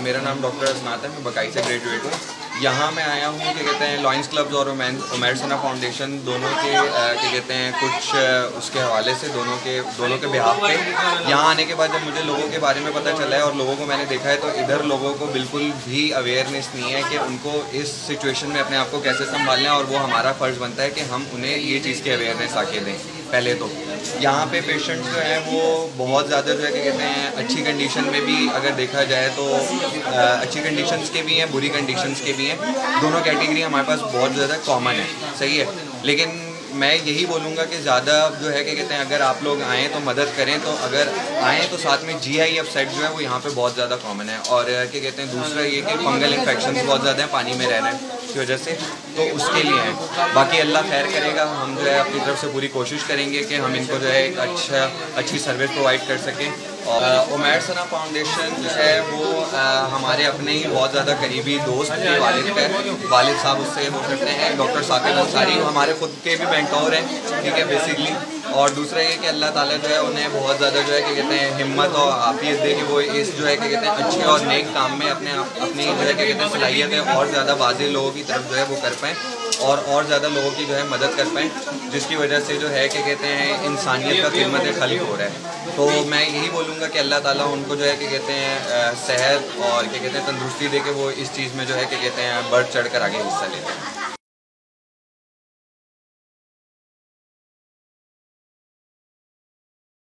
मेरा नाम डॉक्टर असनात है, मैं बकाई से ग्रेजुएट हूँ। यहाँ मैं आया हूँ क्या कहते हैं लॉयंस क्लब्स और उमैर सना फाउंडेशन दोनों के क्या कहते हैं कुछ उसके हवाले से दोनों के बिहाफ पे यहाँ आने के बाद जब मुझे लोगों के बारे में पता चला है और लोगों को मैंने देखा है तो इधर लोगों को बिल्कुल भी अवेयरनेस नहीं है कि उनको इस सिचुएशन में अपने आप को कैसे संभालना है, और वो हमारा फ़र्ज़ बनता है कि हम उन्हें ये चीज़ की अवेयरनेस आके दें। पहले तो यहाँ पे पेशेंट्स जो हैं वो बहुत ज़्यादा जो है क्या कहते हैं अच्छी कंडीशन में भी अगर देखा जाए तो अच्छी कंडीशंस के भी हैं, बुरी कंडीशंस के भी हैं। दोनों कैटेगरी हमारे पास बहुत ज़्यादा कॉमन है, सही है। लेकिन मैं यही बोलूँगा कि ज़्यादा जो है क्या कहते हैं अगर आप लोग आएँ तो मदद करें, तो अगर आएँ तो साथ में GI अपसेट जो है वो यहाँ पे बहुत ज़्यादा कॉमन है। और क्या कहते हैं दूसरा ये कि फंगल इन्फेक्शन बहुत ज़्यादा है पानी में रहने की वजह से, तो उसके लिए है। बाकी अल्लाह खैर करेगा, हम जो है अपनी तरफ से पूरी कोशिश करेंगे कि हम इनको जो है एक अच्छी सर्विस प्रोवाइड कर सकें। और उमैर सना फाउंडेशन जो है वो हमारे अपने ही बहुत ज़्यादा करीबी दोस्त के वालिद साहब उससे वो करते हैं, डॉक्टर साकिब अंसारी, हमारे खुद के भी मेंटोर हैं, ठीक है बेसिकली। और दूसरा ये कि अल्लाह ताला जो है उन्हें बहुत ज़्यादा जो है क्या कहते हैं हिम्मत और आफियत दे कि वो इस जो है क्या कहते हैं अच्छे और नेक काम में अपनी जो है क्या कहते हैं सलाहियत है और ज़्यादा वाज़ेह लोगों की तरफ जो है वो कर पाएँ और ज़्यादा लोगों की जो है मदद कर पाएँ, जिसकी वजह से जो है क्या कहते हैं इंसानियत का खिदमत खलीक हो रहा है। तो मैं यही बोलूँगा कि अल्लाह ताला उनको जो है क्या कहते हैं सेहत और क्या कहते हैं तंदुरुस्ती दे के वो इस चीज़ में जो है क्या कहते हैं बढ़ चढ़ कर आगे हिस्सा लेते हैं।